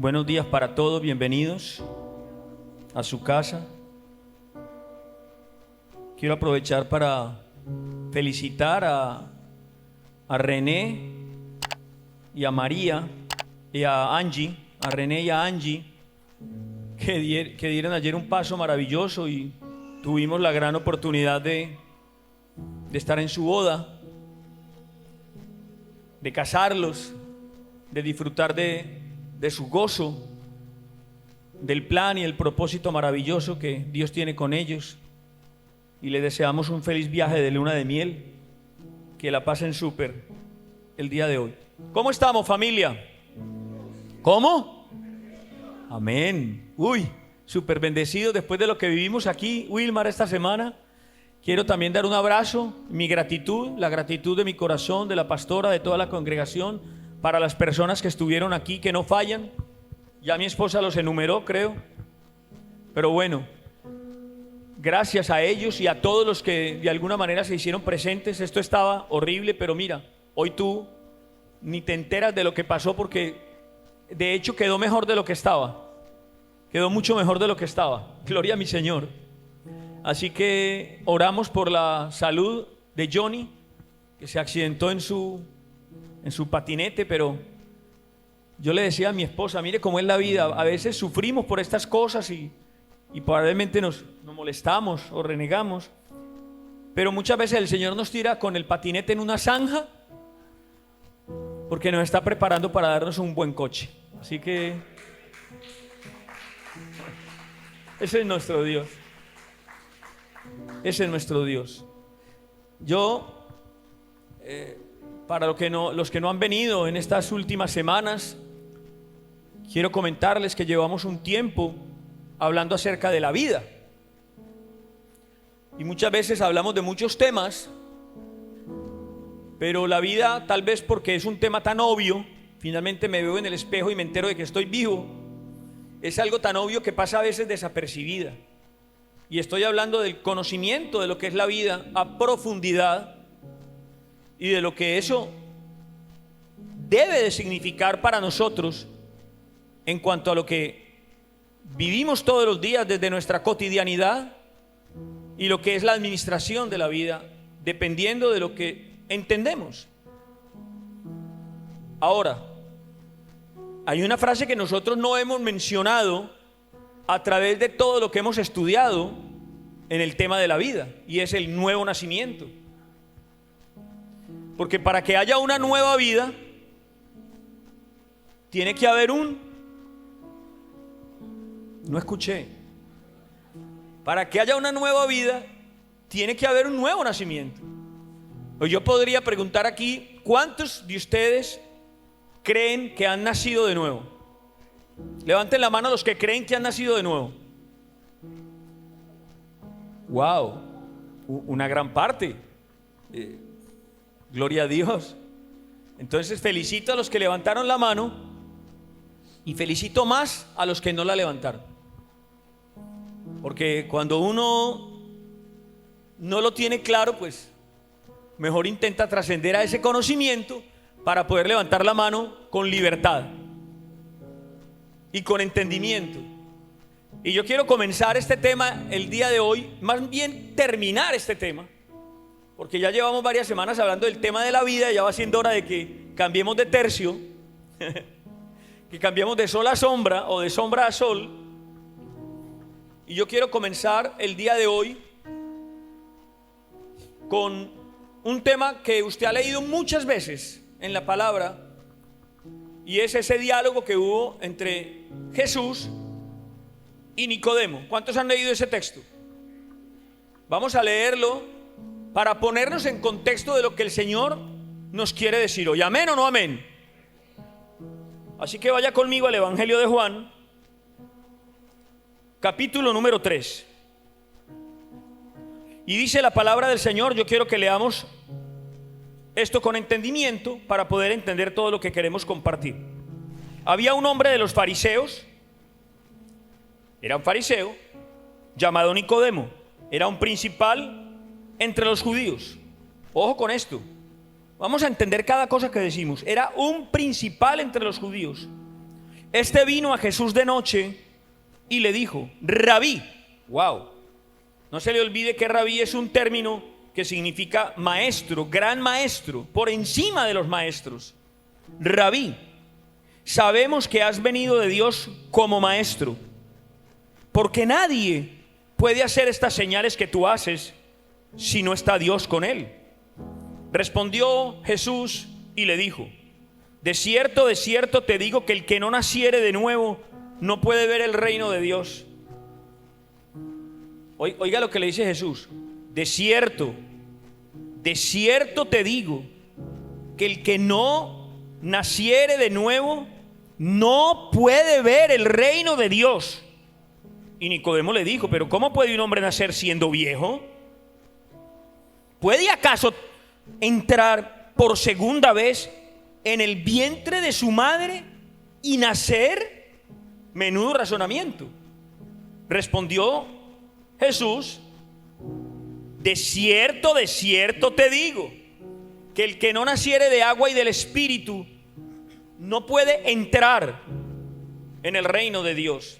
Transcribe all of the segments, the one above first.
Buenos días para todos, bienvenidos a su casa. Quiero aprovechar para felicitar a René y a María y a Angie, a René y a Angie, que dieron ayer un paso maravilloso y tuvimos la gran oportunidad de estar en su boda, de casarlos, de disfrutar de su gozo, del plan y el propósito maravilloso que Dios tiene con ellos. Y les deseamos un feliz viaje de luna de miel, que la pasen súper el día de hoy. ¿Cómo estamos, familia? ¿Cómo? Amén. Uy, súper bendecidos después de lo que vivimos aquí, Wilmar, esta semana. Quiero también dar un abrazo, mi gratitud, la gratitud de mi corazón, de la pastora, de toda la congregación, para las personas que estuvieron aquí, que no fallan. Ya mi esposa los enumeró, creo. Pero bueno, gracias a ellos y a todos los que de alguna manera se hicieron presentes. Esto estaba horrible, pero mira, hoy tú ni te enteras de lo que pasó, porque de hecho quedó mejor de lo que estaba. Quedó mucho mejor de lo que estaba. Gloria a mi Señor. Así que oramos por la salud de Johnny, que se accidentó en su patinete. Pero yo le decía a mi esposa, mire cómo es la vida, a veces sufrimos por estas cosas y probablemente nos molestamos o renegamos, pero muchas veces el Señor nos tira con el patinete en una zanja porque nos está preparando para darnos un buen coche. Así que ese es nuestro Dios. Ese es nuestro Dios. Yo para los que no han venido en estas últimas semanas, quiero comentarles que llevamos un tiempo hablando acerca de la vida. Y muchas veces hablamos de muchos temas, pero la vida, tal vez porque es un tema tan obvio, finalmente me veo en el espejo y me entero de que estoy vivo. Es algo tan obvio que pasa a veces desapercibida. Y estoy hablando del conocimiento de lo que es la vida a profundidad y de lo que eso debe de significar para nosotros en cuanto a lo que vivimos todos los días desde nuestra cotidianidad y lo que es la administración de la vida, dependiendo de lo que entendemos. Ahora, hay una frase que nosotros no hemos mencionado a través de todo lo que hemos estudiado en el tema de la vida, y es el nuevo nacimiento. Porque para que haya una nueva vida, tiene que haber no escuché. Para que haya una nueva vida, tiene que haber un nuevo nacimiento. O yo podría preguntar aquí, ¿cuántos de ustedes creen que han nacido de nuevo? Levanten la mano los que creen que han nacido de nuevo. Wow, una gran parte. Gloria a Dios. Entonces felicito a los que levantaron la mano y felicito más a los que no la levantaron. Porque cuando uno no lo tiene claro, pues mejor intenta trascender a ese conocimiento para poder levantar la mano con libertad y con entendimiento. Y yo quiero comenzar este tema el día de hoy, más bien terminar este tema, porque ya llevamos varias semanas hablando del tema de la vida y ya va siendo hora de que cambiemos de tercio, que cambiemos de sol a sombra o de sombra a sol. Y yo quiero comenzar el día de hoy con un tema que usted ha leído muchas veces en la palabra, y es ese diálogo que hubo entre Jesús y Nicodemo. ¿Cuántos han leído ese texto? Vamos a leerlo para ponernos en contexto de lo que el Señor nos quiere decir hoy. ¿Amén o no amén? Así que vaya conmigo al Evangelio de Juan, capítulo número 3. Y dice la palabra del Señor. Yo quiero que leamos esto con entendimiento para poder entender todo lo que queremos compartir. Había un hombre de los fariseos, era un fariseo, llamado Nicodemo. Era un principal entre los judíos. Ojo con esto, vamos a entender cada cosa que decimos. Era un principal entre los judíos. Este vino a Jesús de noche y le dijo: Rabí. Wow. No se le olvide que rabí es un término que significa maestro, gran maestro, por encima de los maestros. Rabí, sabemos que has venido de Dios como maestro, porque nadie puede hacer estas señales que tú haces si no está Dios con él. Respondió Jesús y le dijo: de cierto te digo que el que no naciere de nuevo no puede ver el reino de Dios. Oiga lo que le dice Jesús: de cierto te digo que el que no naciere de nuevo no puede ver el reino de Dios. Y Nicodemo le dijo: pero ¿cómo puede un hombre nacer siendo viejo? ¿Puede acaso entrar por segunda vez en el vientre de su madre y nacer? Menudo razonamiento. Respondió Jesús: de cierto te digo que el que no naciere de agua y del Espíritu no puede entrar en el reino de Dios.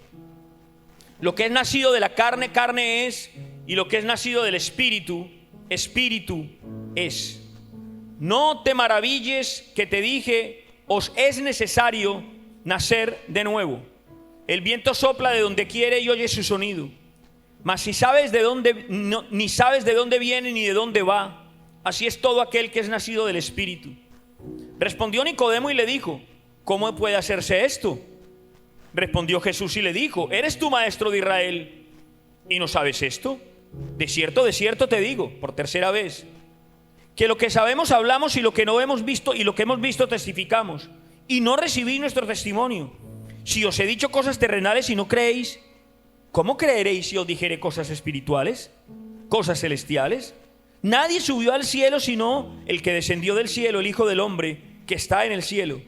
Lo que es nacido de la carne, carne es, y lo que es nacido del Espíritu, Espíritu es. No te maravilles que te dije: os es necesario nacer de nuevo. El viento sopla de donde quiere y oye su sonido, mas si sabes de dónde, ni sabes de dónde viene ni de dónde va. Así es todo aquel que es nacido del Espíritu. Respondió Nicodemo y le dijo: ¿cómo puede hacerse esto? Respondió Jesús y le dijo: ¿eres tú maestro de Israel y no sabes esto? De cierto te digo, por tercera vez, que lo que sabemos hablamos, y lo que no hemos visto, y lo que hemos visto testificamos, y no recibís nuestro testimonio. Si os he dicho cosas terrenales y no creéis, ¿cómo creeréis si os dijere cosas espirituales, cosas celestiales? Nadie subió al cielo sino el que descendió del cielo, el Hijo del Hombre que está en el cielo.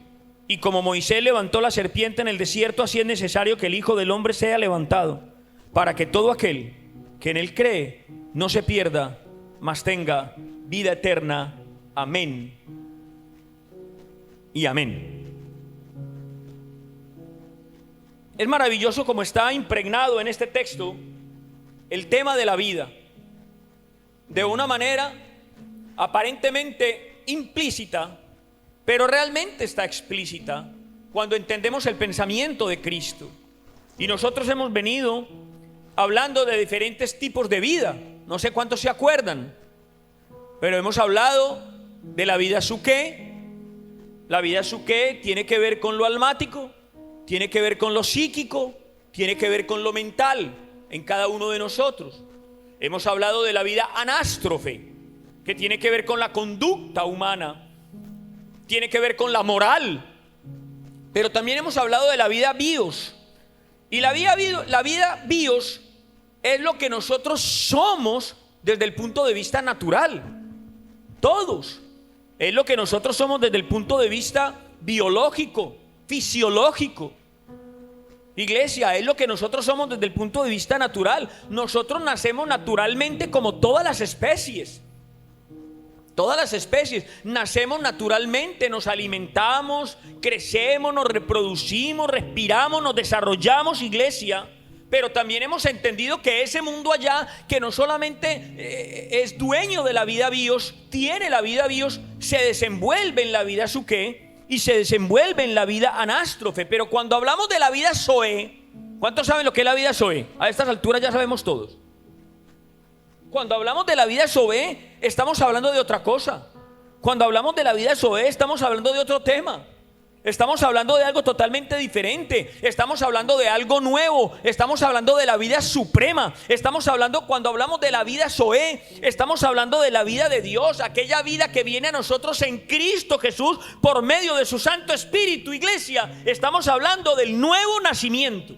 Y como Moisés levantó la serpiente en el desierto, así es necesario que el Hijo del Hombre sea levantado, para que todo aquel que en él cree no se pierda, mas tenga vida eterna. Amén y amén. Es maravilloso como está impregnado en este texto el tema de la vida, de una manera aparentemente implícita, pero realmente está explícita cuando entendemos el pensamiento de Cristo. Y nosotros hemos venido hablando de diferentes tipos de vida. No sé cuántos se acuerdan, pero hemos hablado de la vida suké. La vida suké tiene que ver con lo almático, tiene que ver con lo psíquico, tiene que ver con lo mental en cada uno de nosotros. Hemos hablado de la vida anástrofe, que tiene que ver con la conducta humana, tiene que ver con la moral. Pero también hemos hablado de la vida bios. Y la vida bios es lo que nosotros somos desde el punto de vista natural. Todos. Es lo que nosotros somos desde el punto de vista biológico, fisiológico. Iglesia, es lo que nosotros somos desde el punto de vista natural. Nosotros nacemos naturalmente como todas las especies. Todas las especies nacemos naturalmente, nos alimentamos, crecemos, nos reproducimos, respiramos, nos desarrollamos, iglesia. Pero también hemos entendido que ese mundo allá, que no solamente es dueño de la vida bios, tiene la vida bios, se desenvuelve en la vida suké y se desenvuelve en la vida anástrofe. Pero cuando hablamos de la vida zoé, ¿cuántos saben lo que es la vida zoé? A estas alturas ya sabemos todos. Cuando hablamos de la vida zoé, estamos hablando de otra cosa. Cuando hablamos de la vida zoé, estamos hablando de otro tema. Estamos hablando de algo totalmente diferente. Estamos hablando de algo nuevo. Estamos hablando de la vida suprema. Estamos hablando, cuando hablamos de la vida zoé, estamos hablando de la vida de Dios, aquella vida que viene a nosotros en Cristo Jesús por medio de su Santo Espíritu. Iglesia, estamos hablando del nuevo nacimiento.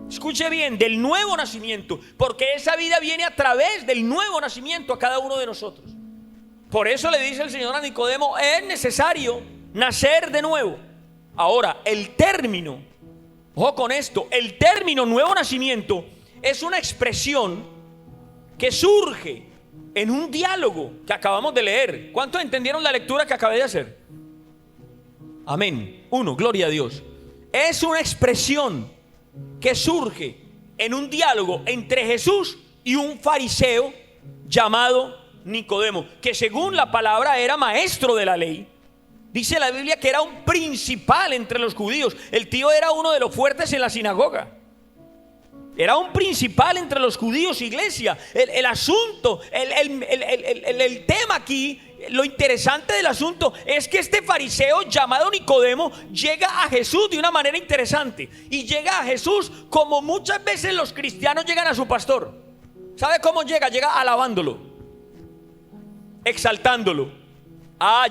Escuche bien, del nuevo nacimiento, porque esa vida viene a través del nuevo nacimiento a cada uno de nosotros. Por eso le dice el Señor a Nicodemo: es necesario nacer de nuevo. Ahora, el término, ojo con esto, el término nuevo nacimiento es una expresión que surge en un diálogo que acabamos de leer. ¿Cuántos entendieron la lectura que acabé de hacer? Amén. Uno, gloria a Dios. es una expresión que surge en un diálogo entre Jesús y un fariseo llamado Nicodemo, que según la palabra era maestro de la ley. Dice la Biblia que era un principal entre los judíos. El tío era uno de los fuertes en la sinagoga. Era un principal entre los judíos, iglesia. El asunto, el tema aquí, lo interesante del asunto es que este fariseo llamado Nicodemo llega a Jesús de una manera interesante. Y llega a Jesús como muchas veces los cristianos llegan a su pastor. ¿Sabe cómo llega? Llega alabándolo, exaltándolo.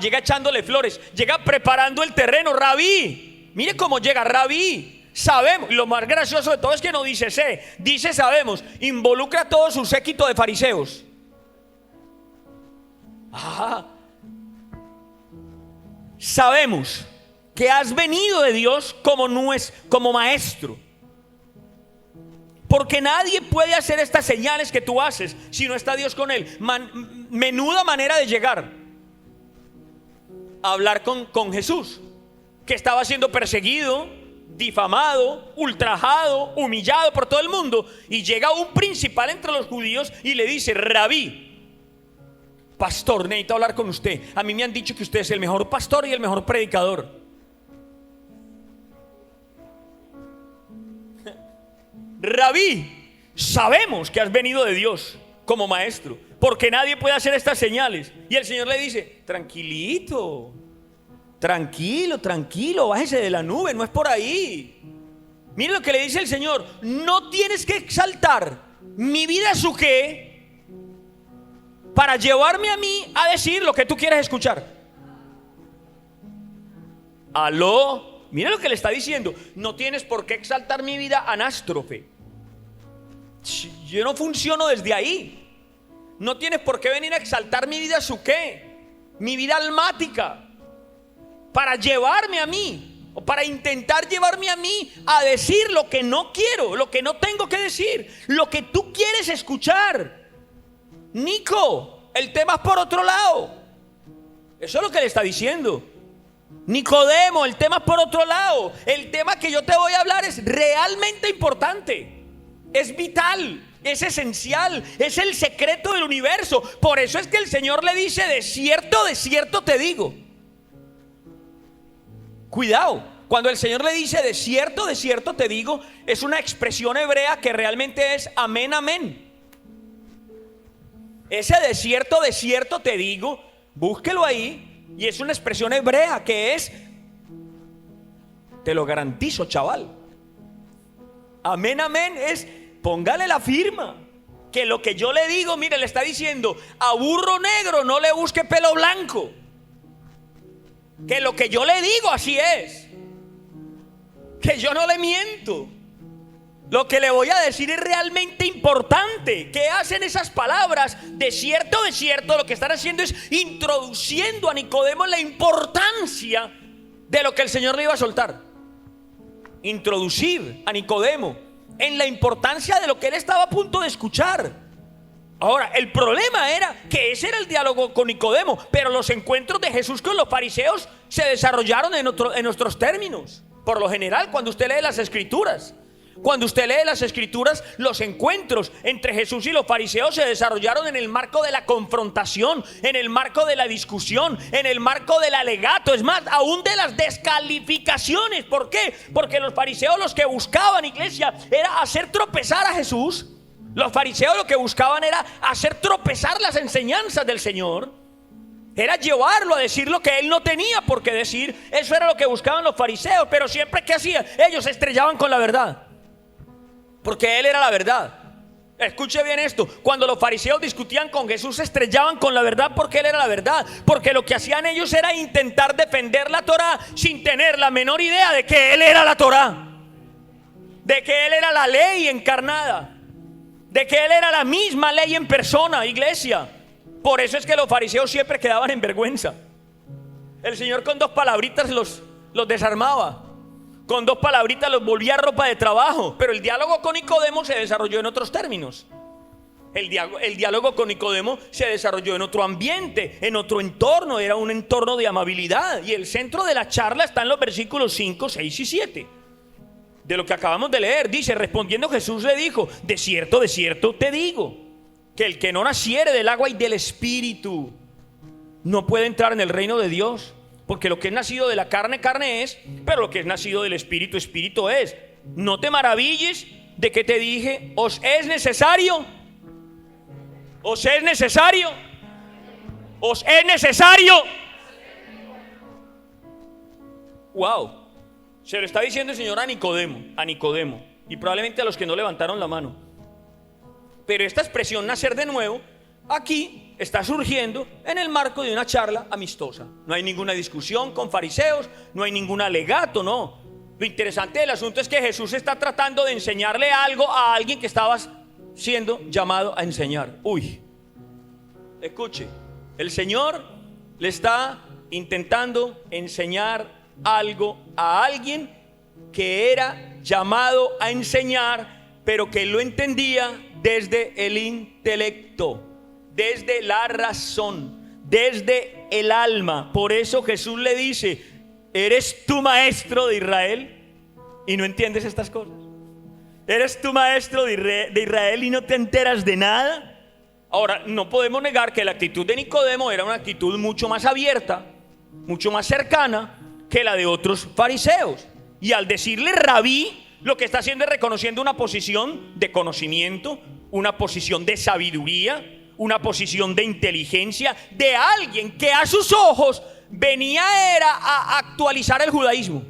Llega echándole flores, llega preparando el terreno. Rabí, mire cómo llega, Rabí. Sabemos, y lo más gracioso de todo es que no dice sé, dice sabemos. Involucra a todo su séquito de fariseos. Sabemos que has venido de Dios como maestro, porque nadie puede hacer estas señales que tú haces si no está Dios con él. Menuda manera de llegar a hablar con Jesús, que estaba siendo perseguido, difamado, ultrajado, humillado por todo el mundo. Y llega un principal entre los judíos y le dice: Rabí, pastor, necesito hablar con usted. A mí me han dicho que usted es el mejor pastor y el mejor predicador. Rabí, sabemos que has venido de Dios como maestro, porque nadie puede hacer estas señales. Y el Señor le dice: tranquilito, tranquilo, bájese de la nube, no es por ahí. Mire lo que le dice el Señor: no tienes que exaltar mi vida su qué para llevarme a mí a decir lo que tú quieres escuchar. Aló, mire lo que le está diciendo: no tienes por qué exaltar mi vida anástrofe. Yo no funciono desde ahí. No tienes por qué venir a exaltar mi vida su qué, mi vida almática, para llevarme a mí, o para intentar llevarme a mí a decir lo que no quiero, lo que no tengo que decir, lo que tú quieres escuchar. Nico, el tema es por otro lado. Eso es lo que le está diciendo. Nicodemo, el tema es por otro lado. El tema que yo te voy a hablar es realmente importante, es vital, es esencial, es el secreto del universo. Por eso es que el Señor le dice: de cierto te digo. Cuidado, cuando el Señor le dice de cierto te digo, es una expresión hebrea que realmente es amén, amén. Ese de cierto te digo, búsquelo ahí, y es una expresión hebrea que es: te lo garantizo, chaval. Amén, amén es: póngale la firma, que lo que yo le digo, mire, le está diciendo: a burro negro no le busque pelo blanco, que lo que yo le digo así es, que yo no le miento. Lo que le voy a decir es realmente importante. ¿Qué hacen esas palabras? De cierto, lo que están haciendo es introduciendo a Nicodemo en la importancia de lo que el Señor le iba a soltar. Introducir a Nicodemo en la importancia de lo que él estaba a punto de escuchar. Ahora, el problema era que ese era el diálogo con Nicodemo, pero los encuentros de Jesús con los fariseos se desarrollaron en nuestros términos. Por lo general, cuando usted lee las Escrituras, los encuentros entre Jesús y los fariseos se desarrollaron en el marco de la confrontación, en el marco de la discusión, en el marco del alegato, es más, aún de las descalificaciones. ¿Por qué? Porque los fariseos, los que buscaban, iglesia, era hacer tropezar a Jesús. Los fariseos lo que buscaban era hacer tropezar las enseñanzas del Señor, era llevarlo a decir lo que él no tenía por qué decir. Eso era lo que buscaban los fariseos. Pero siempre, ¿qué hacían? Ellos se estrellaban con la verdad, porque él era la verdad. Escuche bien esto: cuando los fariseos discutían con Jesús, se estrellaban con la verdad porque él era la verdad, porque lo que hacían ellos era intentar defender la Torá sin tener la menor idea de que él era la Torá, de que él era la ley encarnada, de que él era la misma ley en persona, iglesia. Por eso es que los fariseos siempre quedaban en vergüenza. El Señor con 2 palabritas los desarmaba, con 2 palabritas los volvía ropa de trabajo. Pero el diálogo con Nicodemo se desarrolló en otros términos. El diálogo con Nicodemo se desarrolló en otro ambiente, en otro entorno. Era un entorno de amabilidad, y el centro de la charla está en los versículos 5, 6 y 7. de lo que acabamos de leer. Dice, respondiendo Jesús le dijo, de cierto te digo, que el que no naciere del agua y del Espíritu no puede entrar en el reino de Dios. Porque lo que es nacido de la carne, carne es, pero lo que es nacido del Espíritu, Espíritu es. No te maravilles de que te dije, os es necesario, os es necesario, os es necesario. Wow, se lo está diciendo el Señor a Nicodemo, y probablemente a los que no levantaron la mano. Pero esta expresión nacer de nuevo aquí está surgiendo en el marco de una charla amistosa. No hay ninguna discusión con fariseos, no hay ningún alegato, no. Lo interesante del asunto es que Jesús está tratando de enseñarle algo a alguien que estaba siendo llamado a enseñar. Escuche, el Señor le está intentando enseñar algo a alguien que era llamado a enseñar, pero que lo entendía desde el intelecto, desde la razón, desde el alma. Por eso Jesús le dice, ¿eres tú maestro de Israel y no entiendes estas cosas? ¿Eres tú maestro de Israel y no te enteras de nada? Ahora, no podemos negar que la actitud de Nicodemo era una actitud mucho más abierta, mucho más cercana que la de otros fariseos. Y al decirle rabí, lo que está haciendo es reconociendo una posición de conocimiento, una posición de sabiduría, una posición de inteligencia de alguien que a sus ojos venía era a actualizar el judaísmo.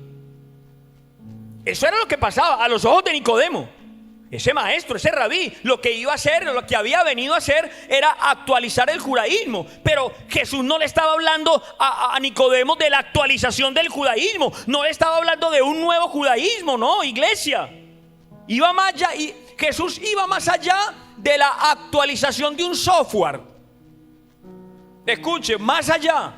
Eso era lo que pasaba a los ojos de Nicodemo. Ese maestro, ese rabí, lo que iba a hacer, lo que había venido a hacer era actualizar el judaísmo. Pero Jesús no le estaba hablando a Nicodemo de la actualización del judaísmo. No le estaba hablando de un nuevo judaísmo, no, iglesia. Iba más allá, y Jesús iba más allá de la actualización de un software. Escuche, más allá,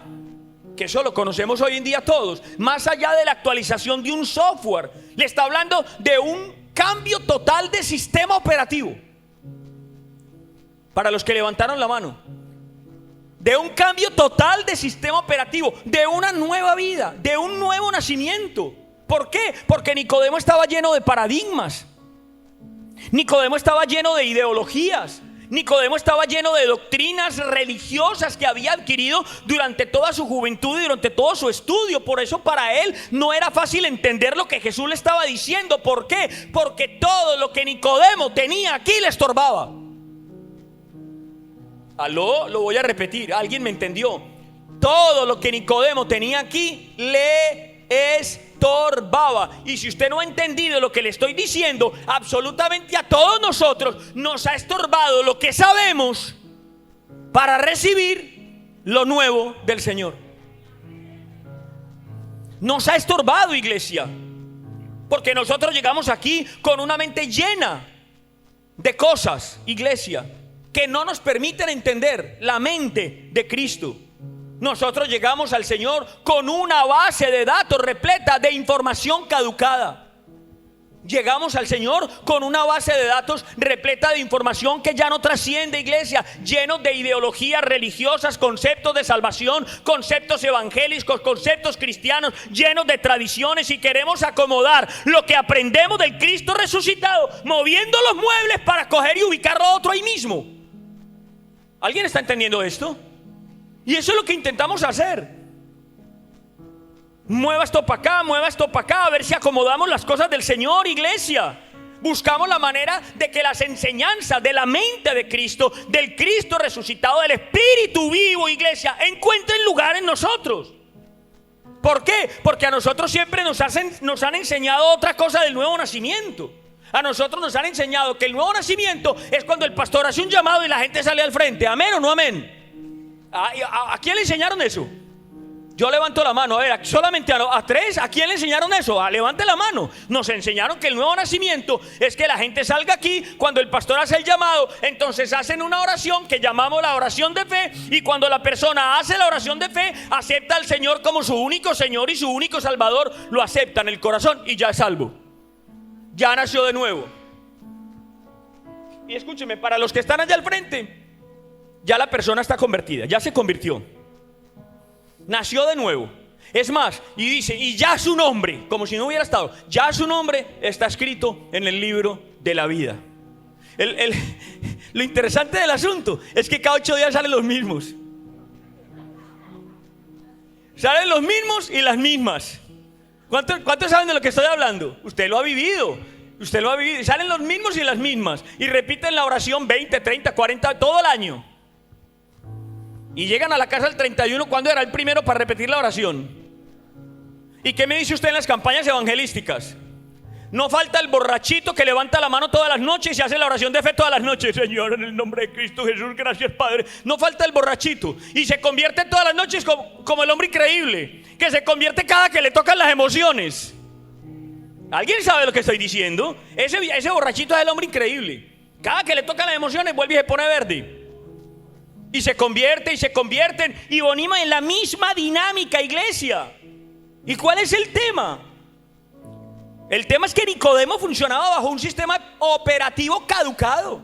que eso lo conocemos hoy en día todos, más allá de la actualización de un software, le está hablando de un cambio total de sistema operativo. Para los que levantaron la mano, de un cambio total de sistema operativo, de una nueva vida, de un nuevo nacimiento. ¿Por qué? Porque Nicodemo estaba lleno de paradigmas, Nicodemo estaba lleno de ideologías, Nicodemo estaba lleno de doctrinas religiosas que había adquirido durante toda su juventud y durante todo su estudio. Por eso para él no era fácil entender lo que Jesús le estaba diciendo. ¿Por qué? Porque todo lo que Nicodemo tenía aquí le estorbaba. Aló, lo voy a repetir, ¿alguien me entendió? Todo lo que Nicodemo tenía aquí le estorbaba. Y si usted no ha entendido lo que le estoy diciendo, absolutamente a todos nosotros nos ha estorbado lo que sabemos para recibir lo nuevo del Señor. Nos ha estorbado, iglesia, porque nosotros llegamos aquí con una mente llena de cosas, iglesia, que no nos permiten entender la mente de Cristo. Nosotros llegamos al Señor con una base de datos repleta de información caducada. Llegamos al Señor con una base de datos repleta de información que ya no trasciende, iglesia, llenos de ideologías religiosas, conceptos de salvación, conceptos evangélicos, conceptos cristianos, llenos de tradiciones, y queremos acomodar lo que aprendemos del Cristo resucitado, moviendo los muebles para coger y ubicarlo a otro ahí mismo. ¿Alguien está entendiendo esto? Y eso es lo que intentamos hacer. Mueva esto para acá, mueva esto para acá, a ver si acomodamos las cosas del Señor, iglesia. Buscamos la manera de que las enseñanzas de la mente de Cristo, del Cristo resucitado, del Espíritu vivo, iglesia, encuentren lugar en nosotros. ¿Por qué? Porque a nosotros siempre nos han enseñado otra cosa del nuevo nacimiento. A nosotros nos han enseñado que el nuevo nacimiento es cuando el pastor hace un llamado y la gente sale al frente. ¿Amén o no amén? ¿A quién le enseñaron eso? Yo levanto la mano. A ver, solamente a tres. ¿A quién le enseñaron eso? Levante la mano. Nos enseñaron que el nuevo nacimiento es que la gente salga aquí cuando el pastor hace el llamado. Entonces hacen una oración que llamamos la oración de fe. Y cuando la persona hace la oración de fe, acepta al Señor como su único Señor y su único Salvador. Lo acepta en el corazón y ya es salvo. Ya nació de nuevo. Y escúcheme, para los que están allá al frente, ya la persona está convertida, ya se convirtió, nació de nuevo. Es más, y dice, y ya su nombre, como si no hubiera estado, ya su nombre está escrito en el libro de la vida. Lo interesante del asunto es que cada 8 días salen los mismos. Salen los mismos y las mismas. ¿Cuántos saben de lo que estoy hablando? Usted lo ha vivido. Usted lo ha vivido. Salen los mismos y las mismas. Y repiten la oración 20, 30, 40, todo el año. Y llegan a la casa el 31, ¿cuándo era el primero para repetir la oración? ¿Y qué me dice usted en las campañas evangelísticas? No falta el borrachito que levanta la mano todas las noches y se hace la oración de fe todas las noches. Señor, en el nombre de Cristo Jesús, gracias Padre. No falta el borrachito y se convierte todas las noches como el hombre increíble, que se convierte cada que le tocan las emociones. ¿Alguien sabe lo que estoy diciendo? Ese borrachito es el hombre increíble. Cada que le tocan las emociones vuelve y se pone verde. Y se convierte y se convierten y venimos en la misma dinámica, iglesia. ¿Y cuál es el tema? El tema es que Nicodemo funcionaba bajo un sistema operativo caducado.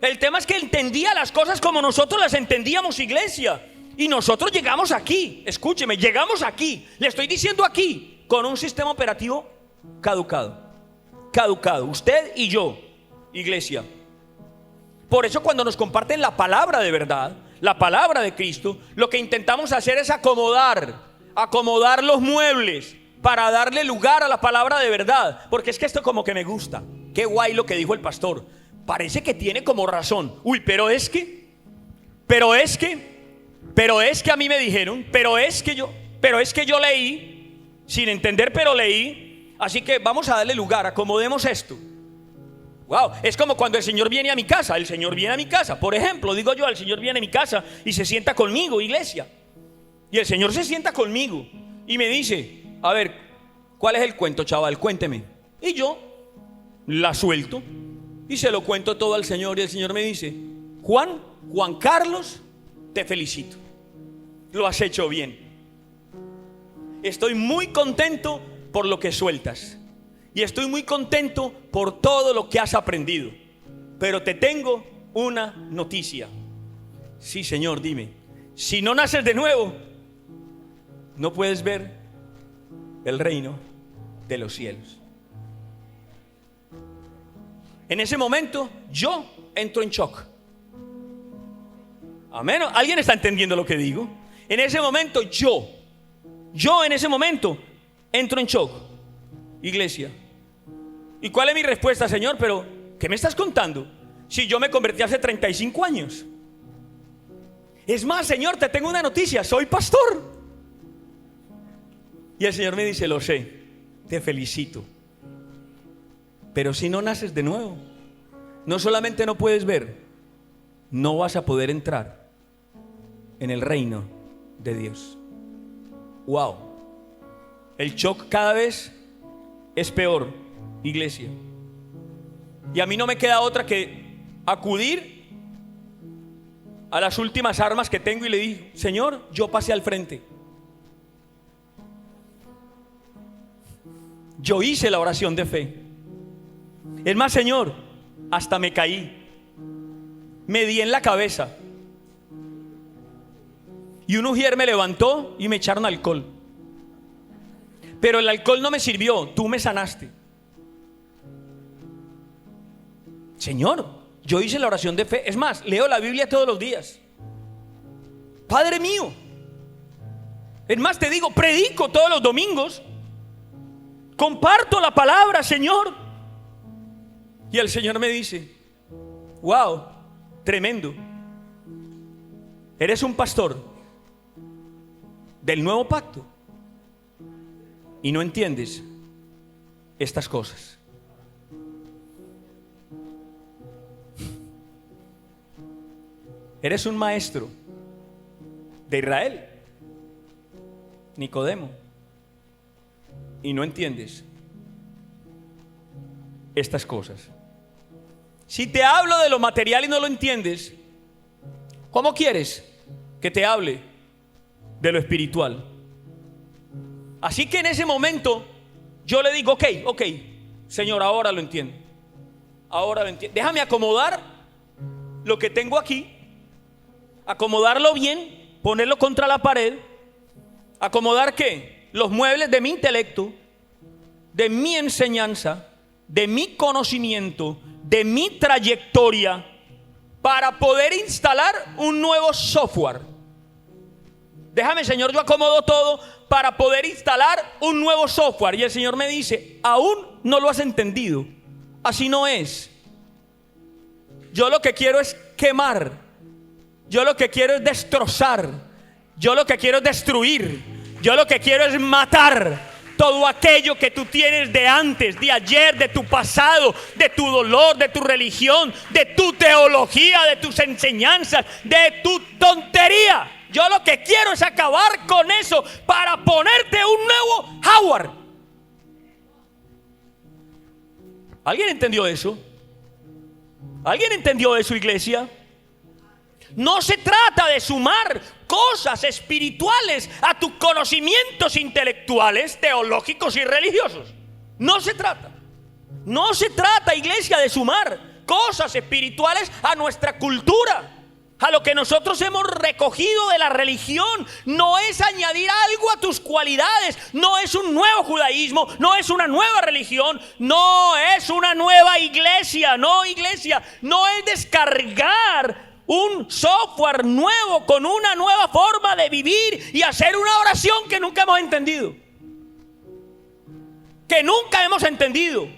El tema es que entendía las cosas como nosotros las entendíamos, iglesia. Y nosotros llegamos aquí, escúcheme, llegamos aquí, le estoy diciendo aquí, con un sistema operativo caducado. Caducado, usted y yo, iglesia. Por eso cuando nos comparten la palabra de verdad, la palabra de Cristo, lo que intentamos hacer es acomodar los muebles para darle lugar a la palabra de verdad. Porque es que esto como que me gusta. Qué guay lo que dijo el pastor. Parece que tiene como razón. Uy, pero es que a mí me dijeron, pero es que yo leí, sin entender, pero leí. Así que vamos a darle lugar, acomodemos esto. Wow, es como cuando el Señor viene a mi casa. El Señor viene a mi casa, por ejemplo, digo yo, el Señor viene a mi casa y se sienta conmigo, iglesia. Y el Señor se sienta conmigo y me dice, a ver, ¿cuál es el cuento, chaval? Cuénteme. Y yo la suelto y se lo cuento todo al Señor. Y el Señor me dice, Juan Carlos, te felicito, lo has hecho bien. Estoy muy contento por lo que sueltas y estoy muy contento por todo lo que has aprendido. Pero te tengo una noticia. Sí, Señor, dime. Si no naces de nuevo, no puedes ver el reino de los cielos. En ese momento yo entro en shock. Amén. ¿Alguien está entendiendo lo que digo? En ese momento yo en ese momento entro en shock, iglesia. ¿Y cuál es mi respuesta, Señor? Pero ¿qué me estás contando? Si yo me convertí hace 35 años. Es más, Señor, te tengo una noticia, soy pastor. Y el Señor me dice, lo sé, te felicito. Pero si no naces de nuevo, no solamente no puedes ver, no vas a poder entrar en el reino de Dios. Wow. El shock cada vez es peor, iglesia. Y a mí no me queda otra que acudir a las últimas armas que tengo y le digo, Señor, yo pasé al frente. Yo hice la oración de fe. Es más, Señor, hasta me caí. Me di en la cabeza. Y un ujier me levantó y me echaron alcohol. Pero el alcohol no me sirvió, tú me sanaste. Señor, yo hice la oración de fe. Es más, leo la Biblia todos los días. Padre mío. Es más, te digo, predico todos los domingos. Comparto la palabra, Señor. Y el Señor me dice, wow, tremendo. Eres un pastor del nuevo pacto y no entiendes estas cosas. Eres un maestro de Israel, Nicodemo, y no entiendes estas cosas. Si te hablo de lo material y no lo entiendes, ¿cómo quieres que te hable de lo espiritual? Así que en ese momento yo le digo, ok, Señor, ahora lo entiendo. Ahora lo entiendo. Déjame acomodar lo que tengo aquí, acomodarlo bien, ponerlo contra la pared, ¿Acomodar qué? Los muebles de mi intelecto, de mi enseñanza, de mi conocimiento, de mi trayectoria, para poder instalar un nuevo software. Déjame, Señor, yo acomodo todo para poder instalar un nuevo software. Y el Señor me dice, aún no lo has entendido. Así no es. Yo lo que quiero es quemar. Yo lo que quiero es destrozar. Yo lo que quiero es destruir. Yo lo que quiero es matar todo aquello que tú tienes de antes, de ayer, de tu pasado, de tu dolor, de tu religión, de tu teología, de tus enseñanzas, de tu tontería. Yo lo que quiero es acabar con eso para ponerte un nuevo hardware. ¿Alguien entendió eso? ¿Alguien entendió eso, iglesia? No se trata de sumar cosas espirituales a tus conocimientos intelectuales, teológicos y religiosos. No se trata. No se trata, iglesia, de sumar cosas espirituales a nuestra cultura, a lo que nosotros hemos recogido de la religión. No es añadir algo a tus cualidades. No es un nuevo judaísmo. No es una nueva religión. No es una nueva iglesia. No, iglesia, no es descargar un software nuevo con una nueva forma de vivir y hacer una oración que nunca hemos entendido. Que nunca hemos entendido.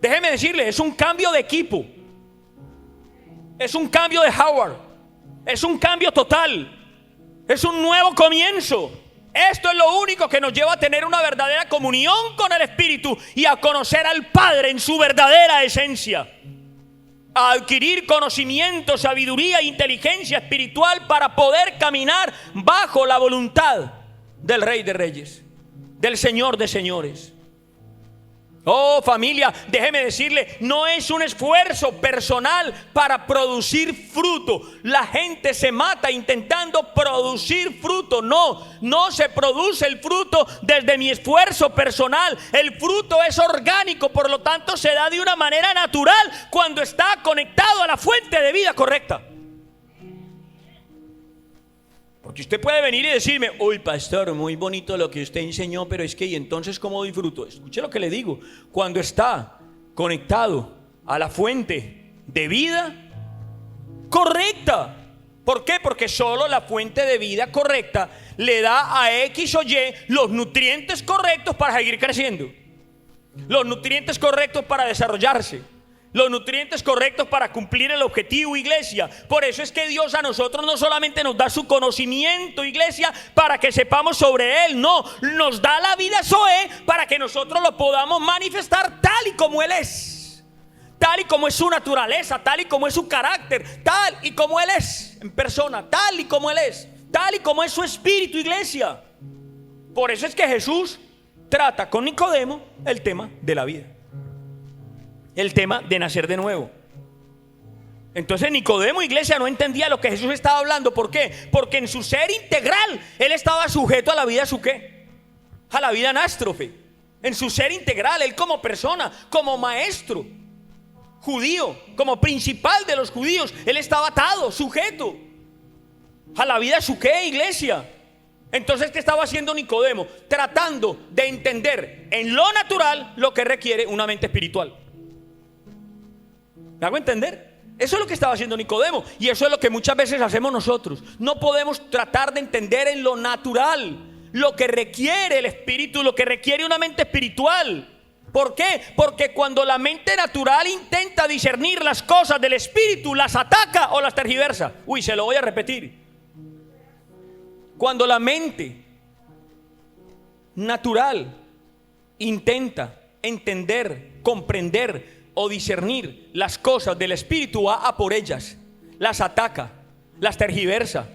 Déjeme decirle, es un cambio de equipo. Es un cambio de hardware. Es un cambio total. Es un nuevo comienzo. Esto es lo único que nos lleva a tener una verdadera comunión con el Espíritu y a conocer al Padre en su verdadera esencia. A adquirir conocimiento, sabiduría e inteligencia espiritual para poder caminar bajo la voluntad del Rey de Reyes, del Señor de Señores. Oh, familia, déjeme decirle, no es un esfuerzo personal para producir fruto. La gente se mata intentando producir fruto. No se produce el fruto desde mi esfuerzo personal. El fruto es orgánico, por lo tanto se da de una manera natural cuando está conectado a la fuente de vida correcta. Porque usted puede venir y decirme, uy, pastor, muy bonito lo que usted enseñó, pero es que, ¿y entonces cómo disfruto? Escuche lo que le digo. Cuando está conectado a la fuente de vida correcta. ¿Por qué? Porque solo la fuente de vida correcta le da a X o Y los nutrientes correctos para seguir creciendo. Los nutrientes correctos para desarrollarse. Los nutrientes correctos para cumplir el objetivo, iglesia. Por eso es que Dios a nosotros no solamente nos da su conocimiento, iglesia, para que sepamos sobre Él. No, nos da la vida Zoe para que nosotros lo podamos manifestar tal y como Él es. Tal y como es su naturaleza, tal y como es su carácter, tal y como Él es en persona, tal y como Él es, tal y como es su espíritu, iglesia. Por eso es que Jesús trata con Nicodemo el tema de la vida. El tema de nacer de nuevo. Entonces Nicodemo, iglesia, no entendía lo que Jesús estaba hablando. ¿Por qué? Porque en su ser integral él estaba sujeto a la vida su qué, a la vida anástrofe. En su ser integral, él como persona, como maestro judío, como principal de los judíos, él estaba atado, sujeto a la vida su qué, iglesia. Entonces, ¿qué estaba haciendo Nicodemo? Tratando de entender en lo natural lo que requiere una mente espiritual. ¿Me hago entender? Eso es lo que estaba haciendo Nicodemo. Y eso es lo que muchas veces hacemos nosotros. No podemos tratar de entender en lo natural lo que requiere el espíritu, lo que requiere una mente espiritual. ¿Por qué? Porque cuando la mente natural intenta discernir las cosas del espíritu, las ataca o las tergiversa. Uy, se lo voy a repetir. Cuando la mente natural intenta entender, comprender o discernir las cosas del espíritu, va a por ellas, las ataca, las tergiversa,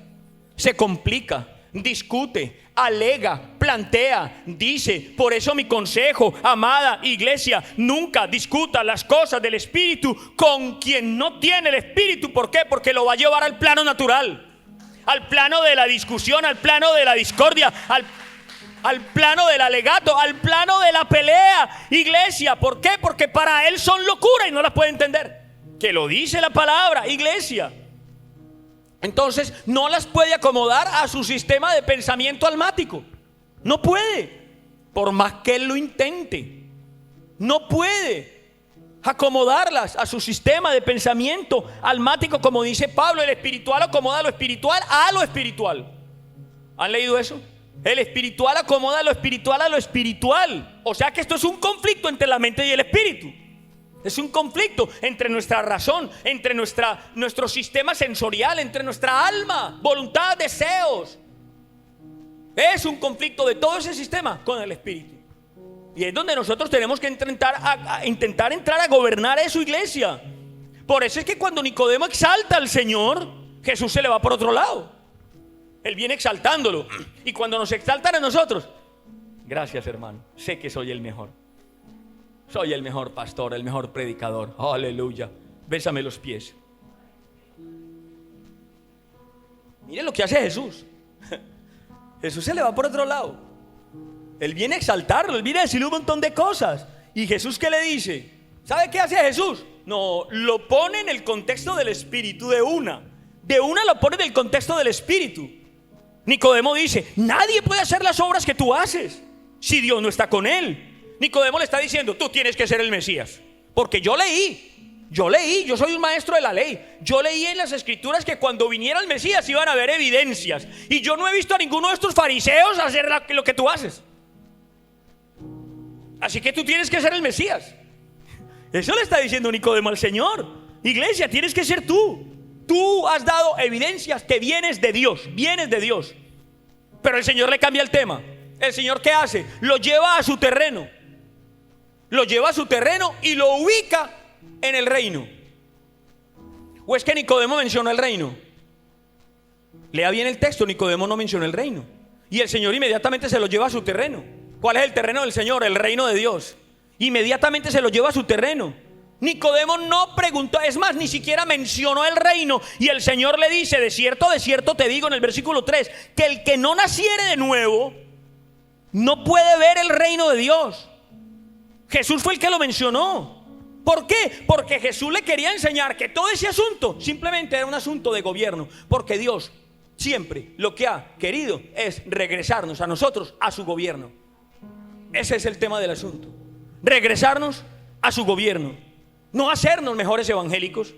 se complica, discute, alega, plantea, dice. Por eso mi consejo, amada iglesia, nunca discuta las cosas del espíritu con quien no tiene el espíritu. ¿Por qué? Porque lo va a llevar al plano natural, al plano de la discusión, al plano de la discordia, al plano del alegato, al plano de la pelea, iglesia. ¿Por qué? Porque para él son locura y no las puede entender. Que lo dice la palabra, iglesia. Entonces no las puede acomodar a su sistema de pensamiento almático. No puede, por más que él lo intente. No puede acomodarlas a su sistema de pensamiento almático, como dice Pablo. El espiritual acomoda lo espiritual a lo espiritual. ¿Han leído eso? El espiritual acomoda lo espiritual a lo espiritual. O sea que esto es un conflicto entre la mente y el espíritu. Es un conflicto entre nuestra razón, entre nuestro sistema sensorial, entre nuestra alma, voluntad, deseos. Es un conflicto de todo ese sistema con el espíritu. Y es donde nosotros tenemos que intentar entrar a gobernar eso, iglesia. Por eso es que cuando Nicodemo exalta al Señor, Jesús se le va por otro lado. Él viene exaltándolo. Y cuando nos exaltan a nosotros, gracias, hermano, sé que soy el mejor. Soy el mejor pastor, el mejor predicador. Aleluya. Bésame los pies. Miren lo que hace Jesús. Jesús se le va por otro lado. Él viene a exaltarlo, él viene a decirle un montón de cosas. ¿Y Jesús qué le dice? ¿Sabe qué hace Jesús? No, lo pone en el contexto del espíritu de una. De una lo pone en el contexto del espíritu. Nicodemo dice: nadie puede hacer las obras que tú haces si Dios no está con él. Nicodemo le está diciendo: tú tienes que ser el Mesías. Porque yo soy un maestro de la ley. Yo leí en las escrituras que cuando viniera el Mesías iban a haber evidencias. Y yo no he visto a ninguno de estos fariseos hacer lo que tú haces. Así que tú tienes que ser el Mesías. Eso le está diciendo Nicodemo al Señor. Iglesia, tienes que ser tú. Tú has dado evidencias que vienes de Dios. Vienes de Dios. Pero el Señor le cambia el tema. ¿El Señor qué hace? Lo lleva a su terreno. Lo lleva a su terreno y lo ubica en el reino. ¿O es que Nicodemo mencionó el reino? Lea bien el texto. Nicodemo no mencionó el reino. Y el Señor inmediatamente se lo lleva a su terreno. ¿Cuál es el terreno del Señor? El reino de Dios. Inmediatamente se lo lleva a su terreno. Nicodemo no preguntó, es más, ni siquiera mencionó el reino. Y el Señor le dice: de cierto te digo, en el versículo 3, que el que no naciere de nuevo no puede ver el reino de Dios. Jesús fue el que lo mencionó. ¿Por qué? Porque Jesús le quería enseñar que todo ese asunto simplemente era un asunto de gobierno. Porque Dios siempre lo que ha querido es regresarnos a nosotros a su gobierno. Ese es el tema del asunto. Regresarnos a su gobierno. No hacernos mejores evangélicos,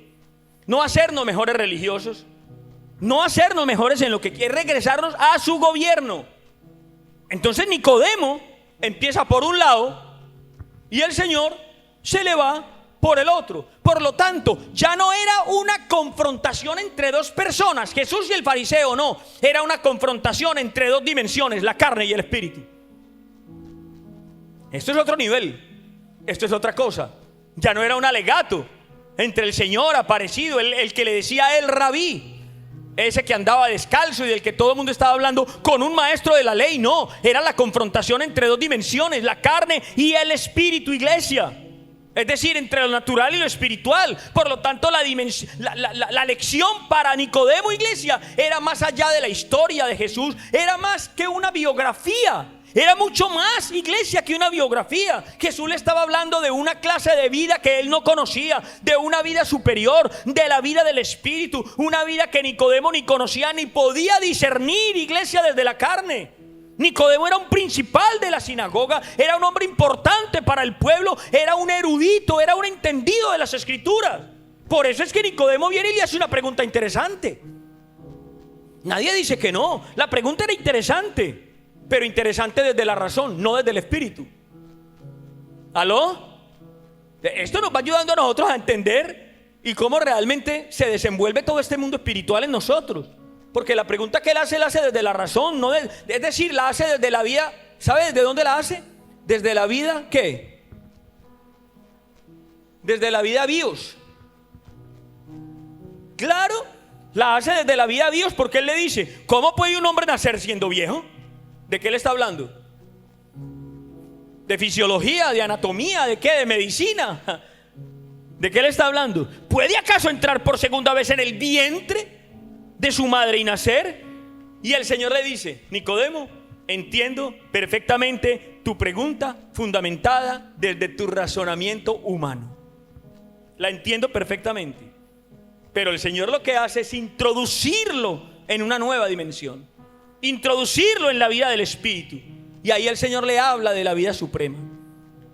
no hacernos mejores religiosos, no hacernos mejores en lo que quiere, regresarnos a su gobierno. Entonces Nicodemo empieza por un lado y el Señor se le va por el otro. Por lo tanto, ya no era una confrontación entre dos personas, Jesús y el fariseo, no. Era una confrontación entre dos dimensiones, la carne y el espíritu. Esto es otro nivel. Esto es otra cosa. Ya no era un alegato entre el Señor aparecido, el que le decía a él rabí, ese que andaba descalzo y del que todo el mundo estaba hablando, con un maestro de la ley. No, era la confrontación entre dos dimensiones, la carne y el espíritu, iglesia. Es decir, entre lo natural y lo espiritual. Por lo tanto, la lección para Nicodemo, iglesia, era más allá de la historia de Jesús. Era más que una biografía. Era mucho más, iglesia, que una biografía. Jesús le estaba hablando de una clase de vida que él no conocía, de una vida superior, de la vida del espíritu, una vida que Nicodemo ni conocía ni podía discernir, iglesia, desde la carne. Nicodemo era un principal de la sinagoga, era un hombre importante para el pueblo, era un erudito, era un entendido de las escrituras. Por eso es que Nicodemo viene y le hace una pregunta interesante. Nadie dice que no, la pregunta era interesante, pero interesante desde la razón, no desde el espíritu. ¿Aló? Esto nos va ayudando a nosotros a entender y cómo realmente se desenvuelve todo este mundo espiritual en nosotros. Porque la pregunta que él hace desde la razón, no es decir, la hace desde la vida. ¿Sabe desde dónde la hace? Desde la vida, ¿qué? Desde la vida bios. Claro, la hace desde la vida bios, porque él le dice: ¿cómo puede un hombre nacer siendo viejo? ¿De qué le está hablando? ¿De fisiología, de anatomía, de qué? ¿De medicina? ¿De qué le está hablando? ¿Puede acaso entrar por segunda vez en el vientre de su madre y nacer? Y el Señor le dice: Nicodemo, entiendo perfectamente tu pregunta fundamentada desde tu razonamiento humano. La entiendo perfectamente. Pero el Señor lo que hace es introducirlo en una nueva dimensión, introducirlo en la vida del Espíritu. Y ahí el Señor le habla de la vida suprema,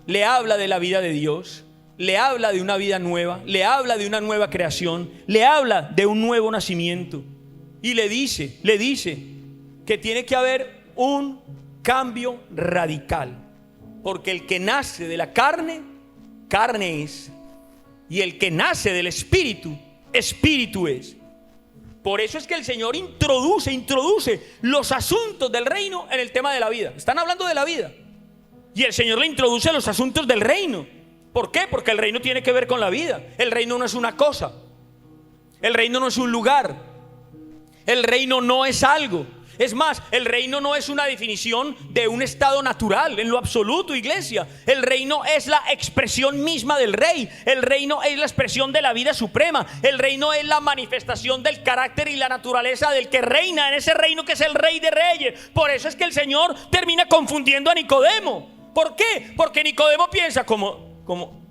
le habla de la vida de Dios, le habla de una vida nueva, le habla de una nueva creación, le habla de un nuevo nacimiento. Y le dice que tiene que haber un cambio radical, porque el que nace de la carne, carne es, y el que nace del Espíritu, Espíritu es. Por eso es que el Señor introduce los asuntos del reino en el tema de la vida. Están hablando de la vida y el Señor le introduce los asuntos del reino. ¿Por qué? Porque el reino tiene que ver con la vida. El reino no es una cosa, el reino no es un lugar, el reino no es algo. Es más, el reino no es una definición de un estado natural en lo absoluto, iglesia. El reino es la expresión misma del rey. El reino es la expresión de la vida suprema. El reino es la manifestación del carácter y la naturaleza del que reina en ese reino, que es el Rey de Reyes. Por eso es que el Señor termina confundiendo a Nicodemo. ¿Por qué? Porque Nicodemo piensa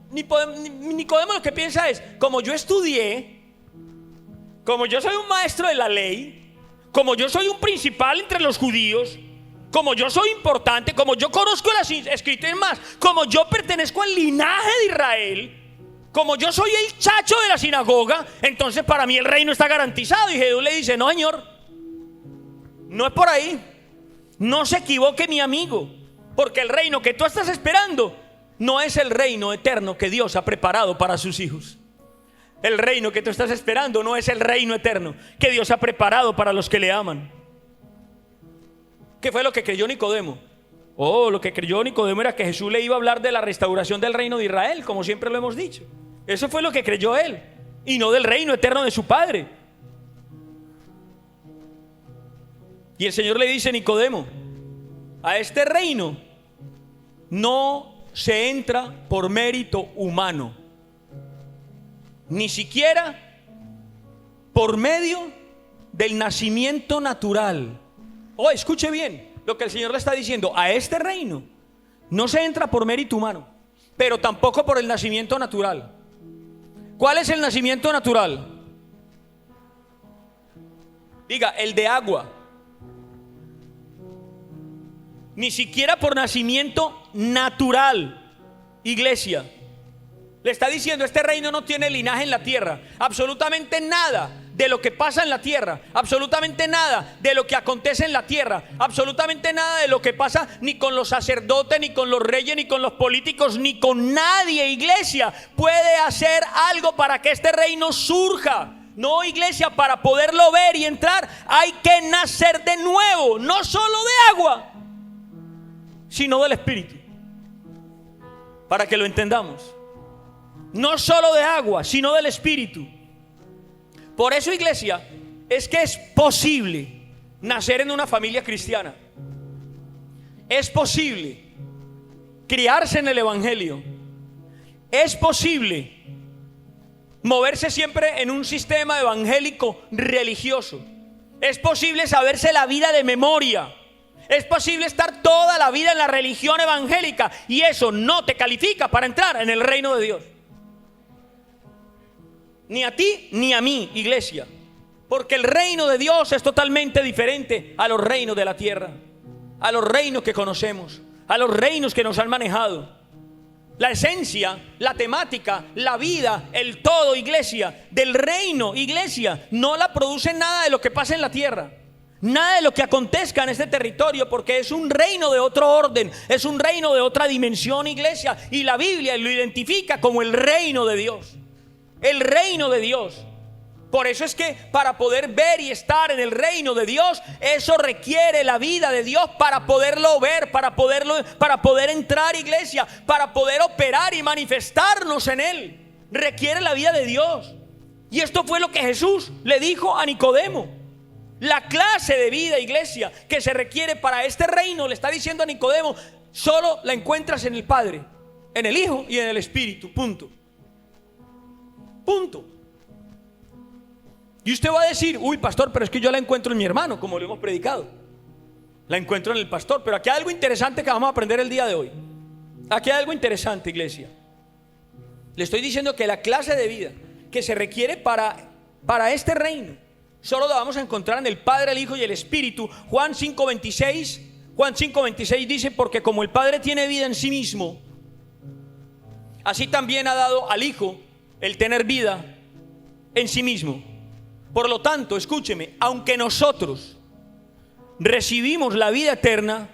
Nicodemo lo que piensa es: como yo estudié, como yo soy un maestro de la ley, como yo soy un principal entre los judíos, como yo soy importante, como yo conozco las escrituras, más, como yo pertenezco al linaje de Israel, como yo soy el chacho de la sinagoga, entonces para mí el reino está garantizado. Y Jesús le dice: no, Señor, no es por ahí. No se equivoque, mi amigo, porque el reino que tú estás esperando no es el reino eterno que Dios ha preparado para sus hijos. El reino que tú estás esperando no es el reino eterno que Dios ha preparado para los que le aman. ¿Qué fue lo que creyó Nicodemo? Lo que creyó Nicodemo era que Jesús le iba a hablar de la restauración del reino de Israel, como siempre lo hemos dicho. Eso fue lo que creyó él, y no del reino eterno de su padre. Y el Señor le dice: Nicodemo, a este reino no se entra por mérito humano, ni siquiera por medio del nacimiento natural. Escuche bien lo que el Señor le está diciendo: a este reino no se entra por mérito humano, pero tampoco por el nacimiento natural. ¿Cuál es el nacimiento natural? Diga, el de agua. Ni siquiera por nacimiento natural, iglesia. Le está diciendo: este reino no tiene linaje en la tierra. Absolutamente nada de lo que pasa en la tierra, absolutamente nada de lo que acontece en la tierra, absolutamente nada de lo que pasa ni con los sacerdotes, ni con los reyes, ni con los políticos, ni con nadie, iglesia, puede hacer algo para que este reino surja. No, iglesia, para poderlo ver y entrar hay que nacer de nuevo, no solo de agua, sino del Espíritu. Para que lo entendamos, no solo de agua, sino del Espíritu. Por eso, iglesia, es que es posible nacer en una familia cristiana. Es posible criarse en el Evangelio. Es posible moverse siempre en un sistema evangélico religioso. Es posible saberse la vida de memoria. Es posible estar toda la vida en la religión evangélica, y eso no te califica para entrar en el reino de Dios. Ni a ti ni a mí, iglesia, porque el reino de Dios es totalmente diferente a los reinos de la tierra, a los reinos que conocemos, a los reinos que nos han manejado. La esencia, la temática, la vida, el todo, iglesia, del reino, iglesia, no la produce nada de lo que pasa en la tierra, nada de lo que acontezca en este territorio, porque es un reino de otro orden, es un reino de otra dimensión, iglesia, y la Biblia lo identifica como el reino de Dios. El reino de Dios. Por eso es que para poder ver y estar en el reino de Dios, eso requiere la vida de Dios para poderlo ver, para poder entrar, iglesia, para poder operar y manifestarnos en él. Requiere la vida de Dios. Y esto fue lo que Jesús le dijo a Nicodemo. La clase de vida, iglesia, que se requiere para este reino, le está diciendo a Nicodemo, solo la encuentras en el Padre, en el Hijo y en el Espíritu. Punto. Y usted va a decir: uy, pastor, pero es que yo la encuentro en mi hermano, como lo hemos predicado. La encuentro en el pastor. Pero aquí hay algo interesante que vamos a aprender el día de hoy. Aquí hay algo interesante, iglesia. Le estoy diciendo que la clase de vida que se requiere para para este reino, solo lo vamos a encontrar en el Padre, el Hijo y el Espíritu. Juan 5:26 dice: porque como el Padre tiene vida en sí mismo, así también ha dado al Hijo el tener vida en sí mismo. Por lo tanto, escúcheme, aunque nosotros recibimos la vida eterna,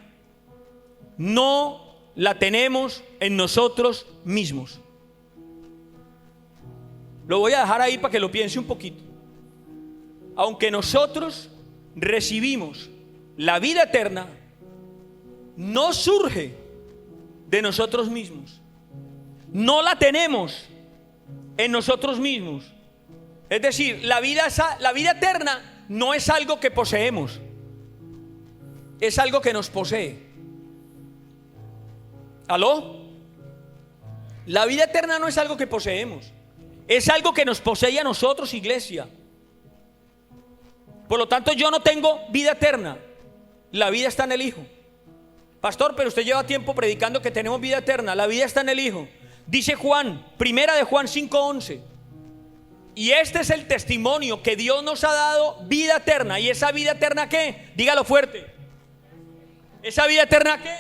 no la tenemos en nosotros mismos. Lo voy a dejar ahí para que lo piense un poquito. Aunque nosotros recibimos la vida eterna, no surge de nosotros mismos. No la tenemos en nosotros mismos. Es decir, la vida eterna no es algo que poseemos, es algo que nos posee. ¿Aló? La vida eterna no es algo que poseemos, es algo que nos posee a nosotros, iglesia. Por lo tanto, yo no tengo vida eterna. La vida está en el Hijo. Pastor, pero usted lleva tiempo predicando que tenemos vida eterna. La vida está en el Hijo. Dice Juan, primera de Juan 5:11. Y este es el testimonio, que Dios nos ha dado vida eterna. ¿Y esa vida eterna qué? Dígalo fuerte. ¿Esa vida eterna qué?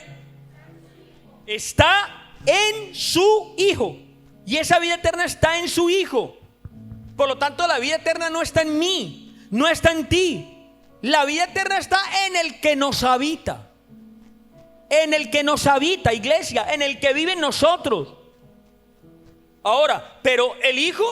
Está en su Hijo. Y esa vida eterna está en su Hijo. Por lo tanto, la vida eterna no está en mí, no está en ti. La vida eterna está en el que nos habita. En el que nos habita, iglesia, en el que vive en nosotros. Ahora, pero el Hijo,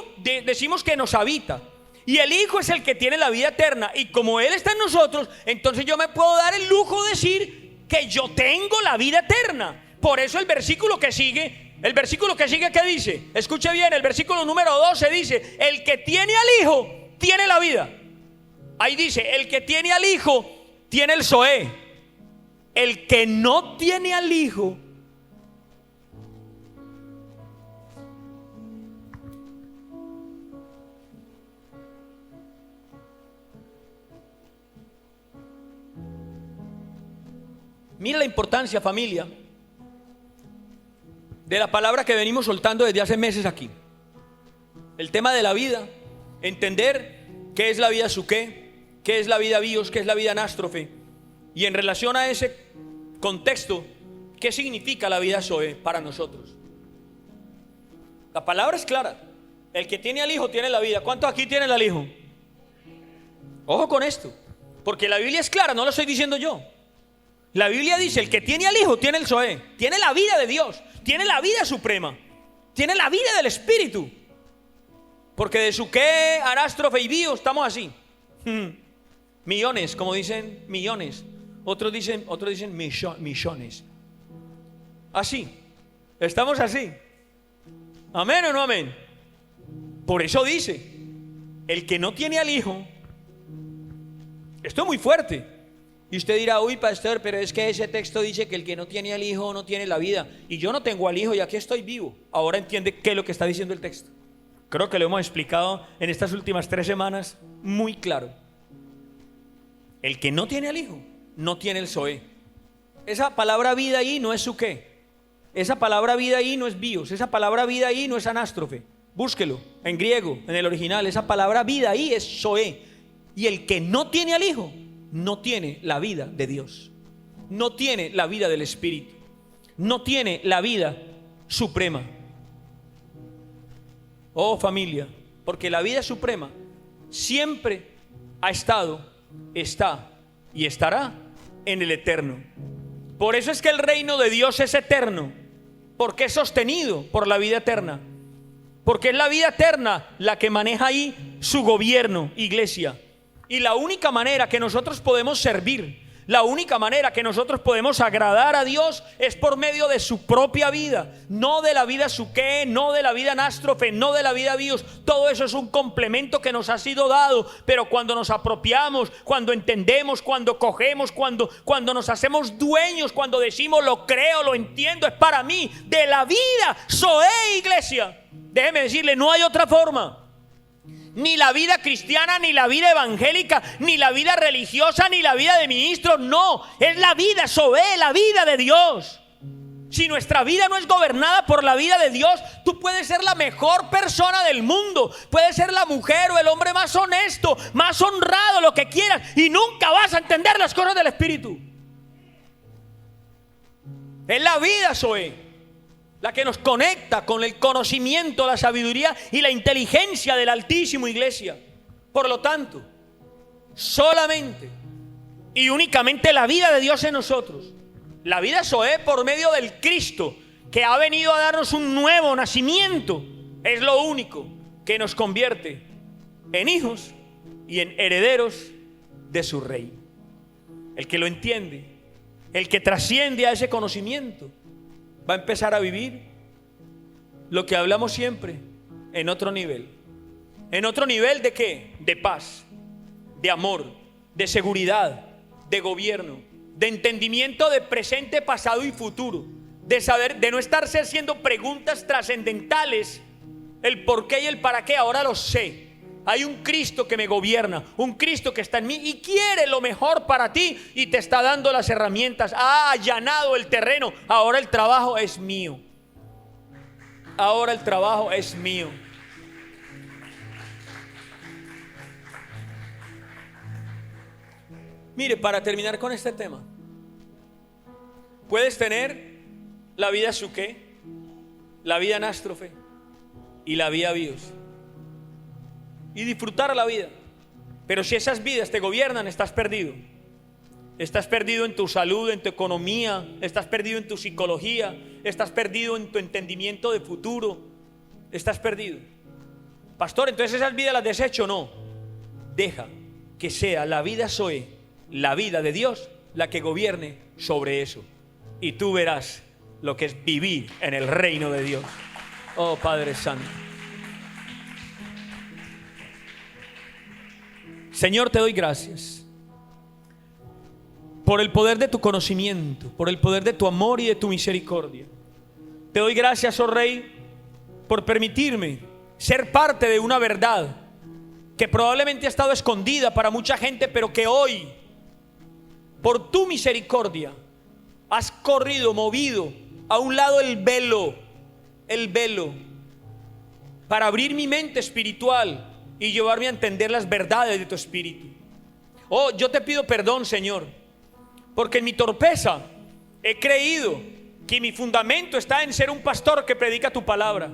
decimos que nos habita, y el Hijo es el que tiene la vida eterna. Y como Él está en nosotros, entonces yo me puedo dar el lujo de decir que yo tengo la vida eterna. Por eso el versículo que sigue, ¿qué dice? Escuche bien, el versículo número 12 dice: el que tiene al Hijo tiene la vida. Ahí dice: el que tiene al Hijo tiene el Zoé. El que no tiene al Hijo, mira la importancia, familia, de la palabra que venimos soltando desde hace meses aquí. El tema de la vida, entender qué es la vida suqué, qué es la vida bios, qué es la vida anástrofe, y en relación a ese contexto, qué significa la vida zoe para nosotros. La palabra es clara: el que tiene al Hijo tiene la vida. ¿Cuántos aquí tienen al Hijo? Ojo con esto, porque la Biblia es clara, no lo estoy diciendo yo. La Biblia dice: el que tiene al Hijo tiene el Zoé, tiene la vida de Dios, tiene la vida suprema, tiene la vida del Espíritu. Porque de suqué, anástrofe y bio estamos así. Millones, como dicen, millones. Otros dicen millones. Así, estamos así. ¿Amén o no amén? Por eso dice: el que no tiene al Hijo. Esto es muy fuerte. Y usted dirá: uy, pastor, pero es que ese texto dice que el que no tiene al Hijo no tiene la vida. Y yo no tengo al Hijo y aquí estoy vivo. Ahora entiende qué es lo que está diciendo el texto. Creo que lo hemos explicado en estas últimas 3 semanas muy claro. El que no tiene al Hijo no tiene el Zoé. Esa palabra vida ahí no es suqué. Esa palabra vida ahí no es bios. Esa palabra vida ahí no es anástrofe. Búsquelo en griego, en el original. Esa palabra vida ahí es Zoé. Y el que no tiene al Hijo no tiene la vida de Dios, no tiene la vida del Espíritu, no tiene la vida suprema. Oh familia, porque la vida suprema siempre ha estado, está y estará en el eterno. Por eso es que el reino de Dios es eterno, porque es sostenido por la vida eterna, porque es la vida eterna la que maneja ahí su gobierno, iglesia. Y la única manera que nosotros podemos servir, la única manera que nosotros podemos agradar a Dios es por medio de su propia vida, no de la vida suqué, no de la vida anástrofe, no de la vida bios. Todo eso es un complemento que nos ha sido dado, pero cuando nos apropiamos, cuando entendemos, cuando cogemos, cuando nos hacemos dueños, cuando decimos lo creo, lo entiendo, es para mí, de la vida zoé, iglesia. Déjeme decirle, no hay otra forma. Ni la vida cristiana, ni la vida evangélica, ni la vida religiosa, ni la vida de ministros. No, es la vida zoé, la vida de Dios. Si nuestra vida no es gobernada por la vida de Dios, tú puedes ser la mejor persona del mundo, puedes ser la mujer o el hombre más honesto, más honrado, lo que quieras, y nunca vas a entender las cosas del Espíritu. Es la vida, Zoe, la que nos conecta con el conocimiento, la sabiduría y la inteligencia del Altísimo, iglesia. Por lo tanto, solamente y únicamente la vida de Dios en nosotros, la vida Zoe por medio del Cristo que ha venido a darnos un nuevo nacimiento, es lo único que nos convierte en hijos y en herederos de su reino. El que lo entiende, el que trasciende a ese conocimiento, va a empezar a vivir lo que hablamos siempre, en otro nivel. ¿En otro nivel de qué? De paz, de amor, de seguridad, de gobierno, de entendimiento de presente, pasado y futuro, de saber, de no estarse haciendo preguntas trascendentales, el por qué y el para qué. Ahora lo sé. Hay un Cristo que me gobierna, un Cristo que está en mí y quiere lo mejor para ti y te está dando las herramientas. Ha allanado el terreno. Ahora el trabajo es mío. Ahora el trabajo es mío. Mire, para terminar con este tema, puedes tener la vida Suqué, la vida Anástrofe y la vida Bios y disfrutar la vida, pero si esas vidas te gobiernan, estás perdido. Estás perdido en tu salud, en tu economía, estás perdido en tu psicología, estás perdido en tu entendimiento de futuro, estás perdido. Pastor, entonces esas vidas las desecho. No, deja que sea la vida Zoe, la vida de Dios, la que gobierne sobre eso, y tú verás lo que es vivir en el reino de Dios. Oh Padre Santo. Señor, te doy gracias por el poder de tu conocimiento, por el poder de tu amor y de tu misericordia. Te doy gracias, oh Rey, por permitirme ser parte de una verdad que probablemente ha estado escondida para mucha gente, pero que hoy, por tu misericordia, has corrido, movido a un lado el velo, para abrir mi mente espiritual y llevarme a entender las verdades de tu espíritu. Oh, yo te pido perdón, Señor, porque en mi torpeza he creído que mi fundamento está en ser un pastor que predica tu palabra.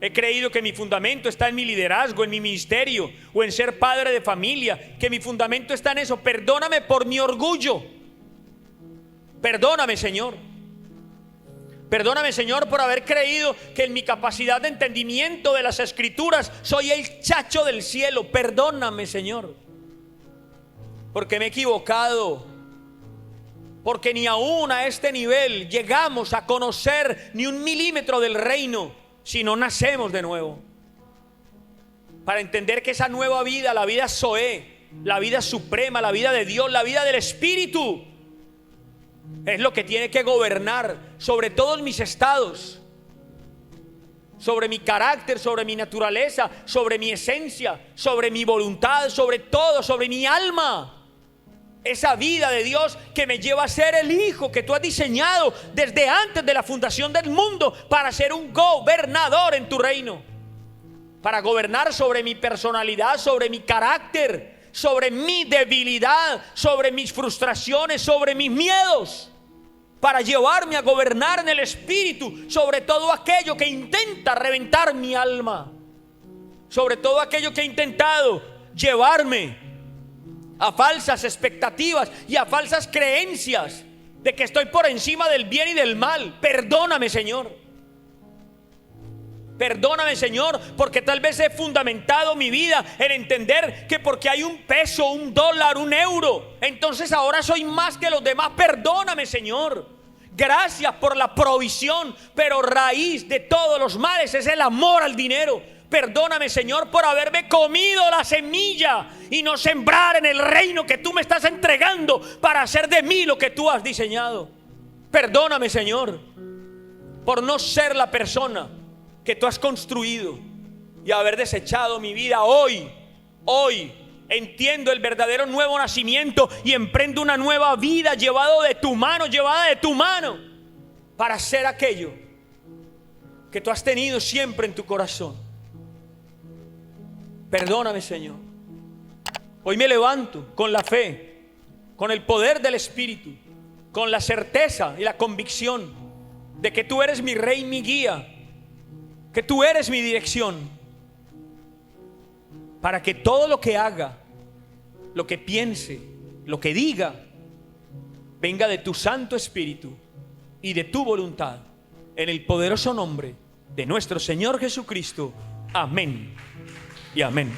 He creído que mi fundamento está en mi liderazgo, en mi ministerio, o en ser padre de familia, que mi fundamento está en eso. Perdóname por mi orgullo. Perdóname, Señor. Perdóname, Señor, por haber creído que en mi capacidad de entendimiento de las Escrituras soy el chacho del cielo. Perdóname, Señor, porque me he equivocado, porque ni aún a este nivel llegamos a conocer ni un milímetro del reino si no nacemos de nuevo, para entender que esa nueva vida, la vida Zoe, la vida suprema, la vida de Dios, la vida del Espíritu, es lo que tiene que gobernar sobre todos mis estados, sobre mi carácter, sobre mi naturaleza, sobre mi esencia, sobre mi voluntad, sobre todo, sobre mi alma. Esa vida de Dios que me lleva a ser el hijo que tú has diseñado desde antes de la fundación del mundo, para ser un gobernador en tu reino, para gobernar sobre mi personalidad, sobre mi carácter, sobre mi debilidad, sobre mis frustraciones, sobre mis miedos, para llevarme a gobernar en el Espíritu sobre todo aquello que intenta reventar mi alma, sobre todo aquello que ha intentado llevarme a falsas expectativas y a falsas creencias de que estoy por encima del bien y del mal. Perdóname, Señor. Perdóname, Señor, porque tal vez he fundamentado mi vida en entender que porque hay un peso, un dólar, un euro, entonces ahora soy más que los demás. Perdóname, Señor. Gracias por la provisión, pero raíz de todos los males es el amor al dinero. Perdóname, Señor, por haberme comido la semilla y no sembrar en el reino que tú me estás entregando para hacer de mí lo que tú has diseñado. Perdóname, Señor, por no ser la persona que tú has construido y haber desechado mi vida. Hoy entiendo el verdadero nuevo nacimiento y emprendo una nueva vida llevada de tu mano, para hacer aquello que tú has tenido siempre en tu corazón. Perdóname, Señor. Hoy me levanto con la fe, con el poder del Espíritu, con la certeza y la convicción de que tú eres mi Rey, mi guía, que tú eres mi dirección, para que todo lo que haga, lo que piense, lo que diga, venga de tu Santo Espíritu y de tu voluntad, en el poderoso nombre de nuestro Señor Jesucristo. Amén y amén.